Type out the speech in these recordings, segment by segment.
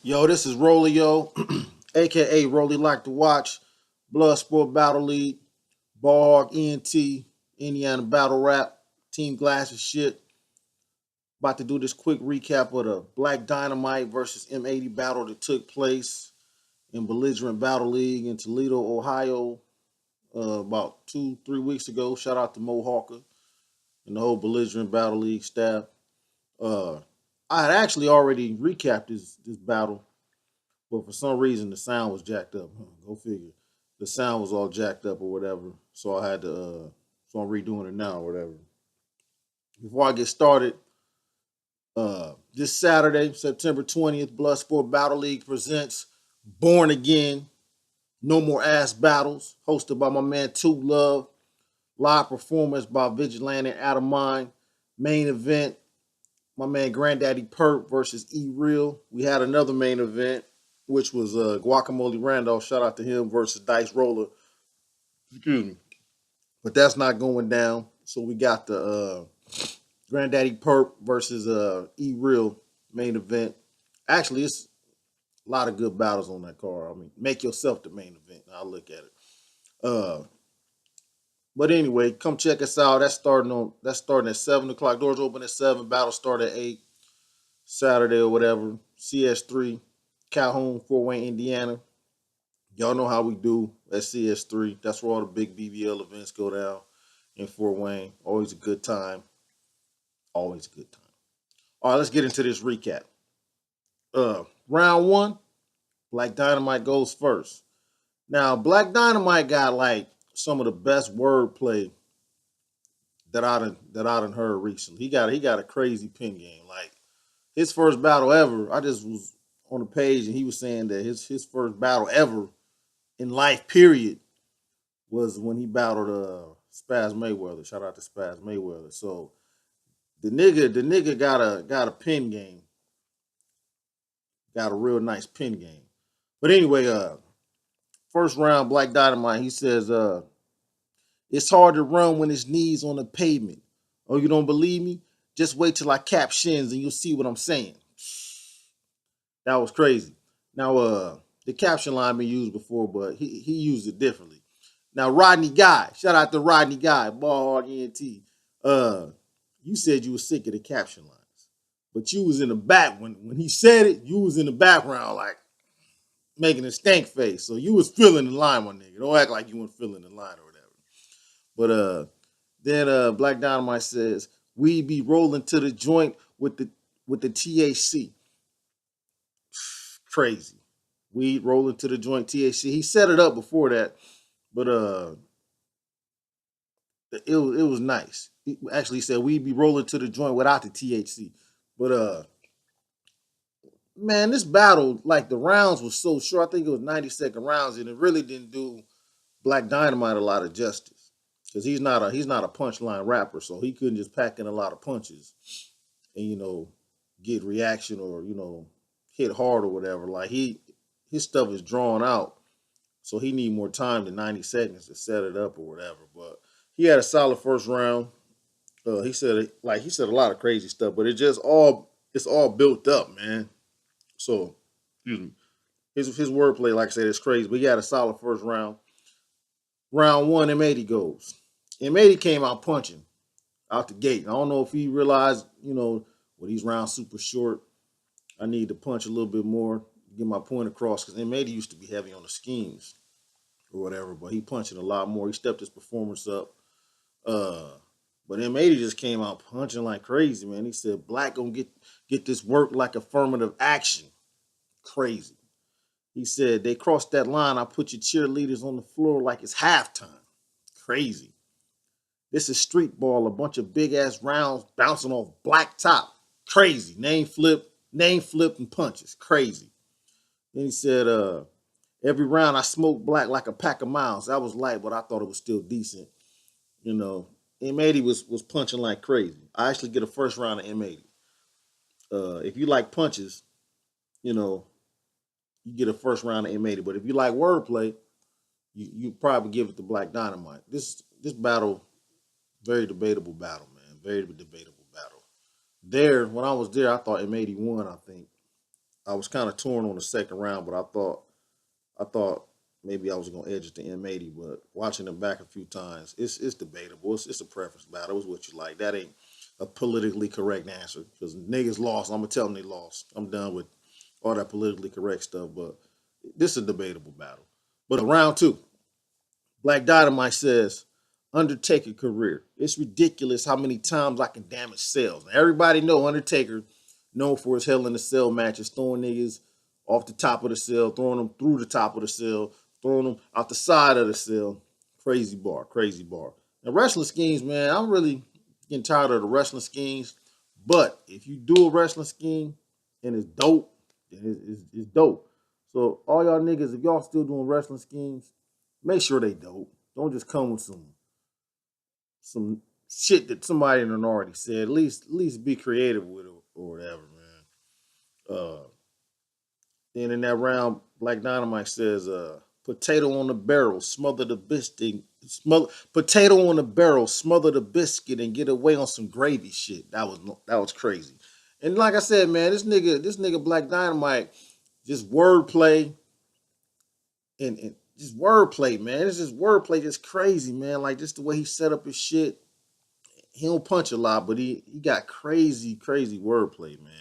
Yo, this is Rolio, aka Rolly Like to Watch, Blood Sport Battle League, Ball ENT, Indiana Battle Rap, Team Glasses shit. About to do this quick recap of the Black Dynamite versus M80 battle that took place in Belligerent Battle League in Toledo, Ohio, about 2, 3 weeks ago. Shout out to Mo Hawker and the whole Belligerent Battle League staff. Uh, I had actually already recapped this battle, but for some reason the sound was jacked up. Go figure. The sound was all jacked up or whatever. So I had to so I'm redoing it now or whatever. Before I get started, this Saturday, September 20th, Bloodsport Battle League presents Born Again, No More Ass Battles, hosted by my man Two Love. Live performance by Vigilante Out of Mind. Main event, my man Granddaddy Perp versus E Real. We had another main event, which was Guacamole Randolph. Shout out to him versus Dice Roller. Excuse me. But that's not going down. So we got the Granddaddy Perp versus E Real main event. Actually, it's a lot of good battles on that card. I mean, make yourself the main event. I'll look at it. Uh, but anyway, come check us out. That's starting at 7 o'clock. Doors open at 7. Battle start at 8. Saturday or whatever. CS3, Calhoun, Fort Wayne, Indiana. Y'all know how we do at CS3. That's where all the big BBL events go down in Fort Wayne. Always a good time. Always a good time. All right, let's get into this recap. Round one, Black Dynamite goes first. Now, Black Dynamite got like some of the best wordplay that I done heard recently. He got a crazy pin game. Like his first battle ever, I just was on the page and he was saying that his first battle ever in life, period, was when he battled Spaz Mayweather. Shout out to Spaz Mayweather. So the nigga got a pin game, got a real nice pin game. But anyway, first round, Black Dynamite, he says, it's hard to run when his knees on the pavement. Oh, you don't believe me? Just wait till I cap shins and you'll see what I'm saying. That was crazy. Now, the caption line been used before, but he used it differently. Now, Rodney Guy, shout out to Rodney Guy, Ball Hog ENT. Uh, you said you were sick of the caption lines, but you was in the back when he said it. You was in the background, like making a stank face. So you was feeling the line, my nigga. Don't act like you weren't feeling the line or whatever. But then Black Dynamite says we be rolling to the joint with the THC. Crazy. Weed rolling to the joint THC. He set it up before that, but it was nice. He actually said we'd be rolling to the joint without the THC. But man, this battle, like the rounds was so short. I think it was 90-second rounds, and it really didn't do Black Dynamite a lot of justice. Because he's not a punchline rapper, so he couldn't just pack in a lot of punches and get reaction or hit hard or whatever. Like his stuff is drawn out, so he need more time than 90 seconds to set it up or whatever. But he had a solid first round. He said a lot of crazy stuff, but it's all built up, man. So excuse me. His wordplay, like I said, is crazy. But he had a solid first round. Round one, M80 goes. M80 came out punching out the gate. I don't know if he realized, these rounds super short. I need to punch a little bit more, get my point across, because M80 used to be heavy on the schemes or whatever, but he punching a lot more. He stepped his performance up. Uh, but M80 just came out punching like crazy, man. He said, Black gonna get this work like affirmative action. Crazy. He said, they crossed that line. I put your cheerleaders on the floor like it's halftime. Crazy. This is street ball, a bunch of big ass rounds bouncing off black top. Crazy. Name flip and punches. Crazy. Then he said, every round I smoked Black like a pack of miles. That was light, but I thought it was still decent. You know, M80 was punching like crazy. I actually get a first round of M80. If you like punches, you know, you get a first round of M80. But if you like wordplay, you probably give it to Black Dynamite. This battle, very debatable battle, man. Very debatable battle. When I was there, I thought M80 won, I think. I was kind of torn on the second round, but I thought maybe I was gonna edge it to M80, but watching them back a few times, it's debatable. It's a preference battle. It's what you like. That ain't a politically correct answer because niggas lost. I'm gonna tell them they lost. I'm done with all that politically correct stuff. But this is a debatable battle. But round two, Black Dynamite says, Undertaker career. It's ridiculous how many times I can damage cells. Now, everybody know Undertaker known for his Hell in the Cell matches, throwing niggas off the top of the cell, throwing them through the top of the cell, throwing them out the side of the cell. Crazy bar, crazy bar. Now, wrestling schemes, man, I'm really getting tired of the wrestling schemes. But if you do a wrestling scheme and it's dope, then it's dope. So all y'all niggas, if y'all still doing wrestling schemes, make sure they dope. Don't just come with some shit that somebody in already said. At least be creative with it or whatever, man. Then in that round, Black Dynamite says, potato on the barrel, smother the biscuit, potato on the barrel, smother the biscuit, and get away on some gravy shit. That was crazy. And like I said, man, this nigga Black Dynamite, just wordplay and just wordplay, man. It's just wordplay, just crazy, man. Like just the way he set up his shit. He don't punch a lot, but he got crazy, crazy wordplay, man.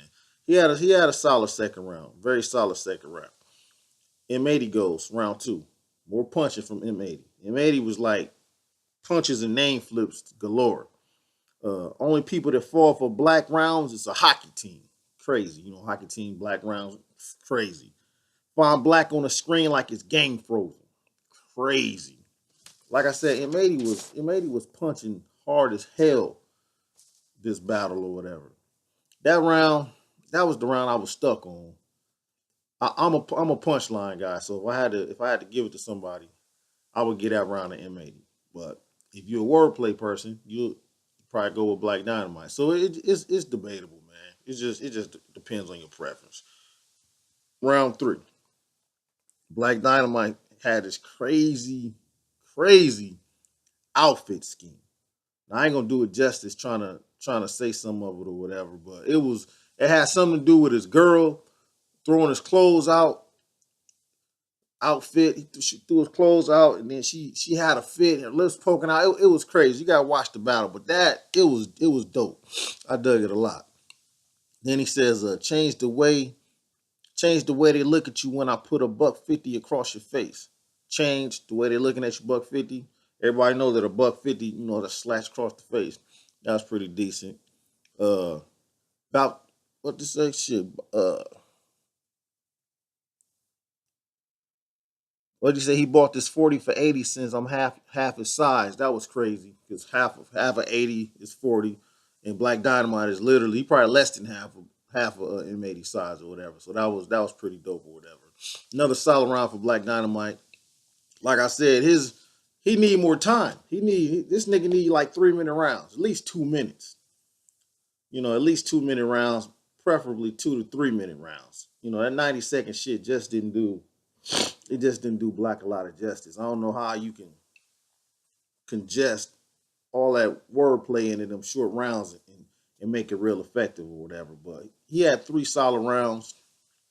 He had a solid second round, very solid second round. M80 goes round two, more punching from M80. M80 was like punches and name flips galore. Only people that fall for black rounds is a hockey team. Crazy, hockey team black rounds, crazy. Find black on the screen like it's game frozen. Crazy. Like I said, M80 was punching hard as hell this battle or whatever. That round, that was the round I was stuck on. I'm a punchline guy, so if I had to give it to somebody, I would get that round to M80. But if you're a wordplay person, you'll probably go with Black Dynamite. So it's debatable, man. It just depends on your preference. Round three, Black Dynamite had this crazy, crazy outfit scheme. Now, I ain't gonna do it justice trying to say some of it or whatever, but it had something to do with his girl throwing his clothes out outfit. She threw his clothes out, and then she had a fit, her lips poking out. It was crazy. You gotta watch the battle, but it was dope. I dug it a lot. Then he says, change the way they look at you when I put a $150 across your face. Change the way they're looking at you, $150. Everybody knows that a $150, the slash across the face. That was pretty decent. About what to say? Shit. What did you say? He bought this 40 for 80 since I'm half his size. That was crazy because half of 80 is 40, and Black Dynamite is literally he probably less than half of M80 size or whatever. So that was pretty dope or whatever. Another solid round for Black Dynamite. Like I said, he need more time. This nigga need like 3 minute rounds, at least 2 minutes. At least 2 minute rounds, preferably 2 to 3 minute rounds. That 90-second shit just didn't do Black a lot of justice. I don't know how you can congest all that wordplay into them short rounds and make it real effective or whatever. But he had three solid rounds.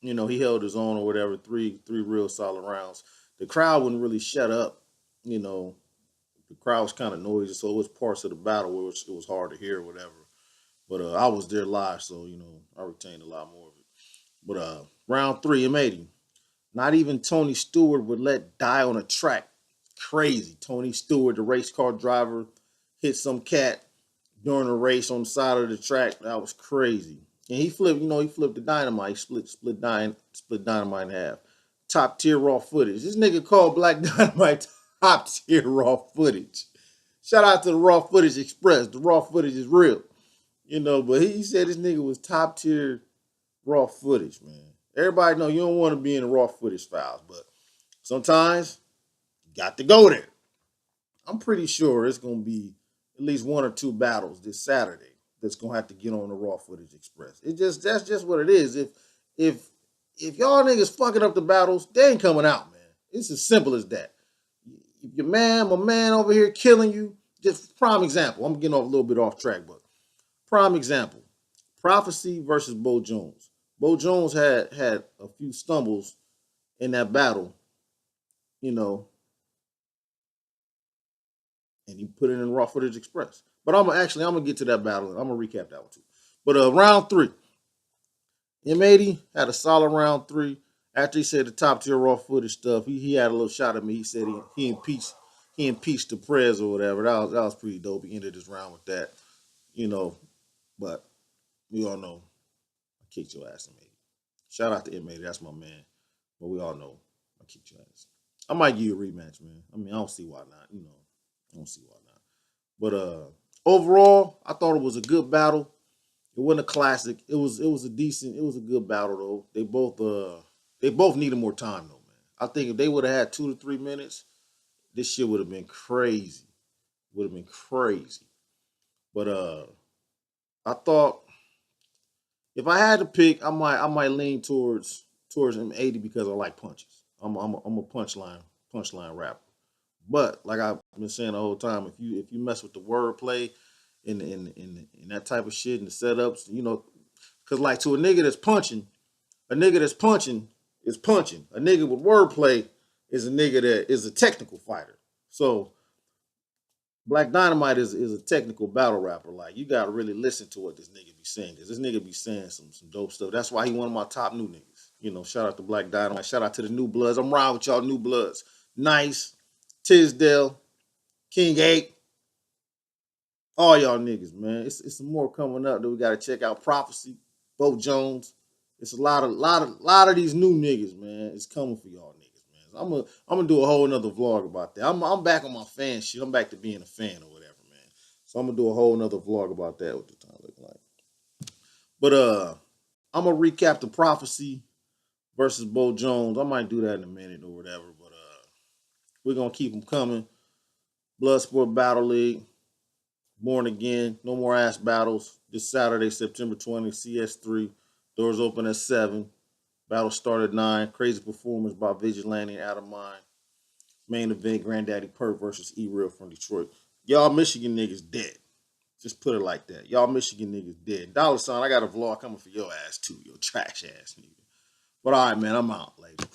He held his own or whatever. Three real solid rounds. The crowd wouldn't really shut up. The crowd was kind of noisy, so it was parts of the battle where it was hard to hear or whatever. But I was there live, so I retained a lot more of it. But round three, M80. Not even Tony Stewart would let die on a track. Crazy. Tony Stewart, the race car driver, hit some cat during a race on the side of the track. That was crazy. And he flipped the dynamite. He split dynamite in half. Top tier raw footage. This nigga called Black Dynamite top tier raw footage. Shout out to the Raw Footage Express. The raw footage is real. But he said this nigga was top tier raw footage, man. Everybody know you don't want to be in the raw footage files, but sometimes you got to go there. I'm pretty sure it's gonna be at least one or two battles this Saturday that's gonna have to get on the Raw Footage Express. That's just what it is. If y'all niggas fucking up the battles, they ain't coming out, man. It's as simple as that. If my man over here killing you, just prime example. I'm getting off a little bit off track, but prime example. Prophecy versus Bo Jones. Bo Jones had a few stumbles in that battle, you know, and he put it in Raw Footage Express. But I'm gonna get to that battle. I'm gonna recap that one too. But round three, M80 had a solid round three. After he said the top tier Raw Footage stuff, he had a little shot at me. He said he impeached the prez or whatever. That was pretty dope. He ended his round with that, you know. But we all know I kicked your ass, M80. Shout out to M80, that's my man. But we all know I kicked your ass. I might give you a rematch, man. I mean, I don't see why not. I don't see why not. But overall, I thought it was a good battle. It wasn't a classic. It was a good battle though. They both needed more time though, man. I think if they would have had 2 to 3 minutes, this shit would have been crazy. Would have been crazy. But I thought if I had to pick, I might lean towards M80 because I like punches. I'm a punchline rapper. But like I've been saying the whole time, if you mess with the wordplay and that type of shit and the setups, because like to a nigga that's punching is punching. A nigga with wordplay is a nigga that is a technical fighter. So Black Dynamite is a technical battle rapper. Like you gotta really listen to what this nigga be saying. Cause this nigga be saying some dope stuff. That's why he one of my top new niggas. Shout out to Black Dynamite. Shout out to the new bloods. I'm riding with y'all new bloods. Nice, Tisdale, King 8, all y'all niggas, man. It's some more coming up that we gotta check out. Prophecy, Bo Jones. It's a lot of these new niggas, man. It's coming for y'all niggas, man. So I'm gonna do a whole nother vlog about that. I'm back on my fan shit. I'm back to being a fan or whatever, man. So I'm gonna do a whole nother vlog about that. What the time looking like. But I'm gonna recap the Prophecy versus Bo Jones. I might do that in a minute or whatever. But we're gonna keep them coming. Bloodsport Battle League. Born Again, no more ass battles. This Saturday, September 20th, CS3. Doors open at 7. Battle start at 9. Crazy performance by Vigilante and Out of Mind. Main event, Granddaddy Perk versus E-Real from Detroit. Y'all Michigan niggas dead. Just put it like that. Y'all Michigan niggas dead. $, I got a vlog coming for your ass too, your trash ass nigga. But all right, man, I'm out later.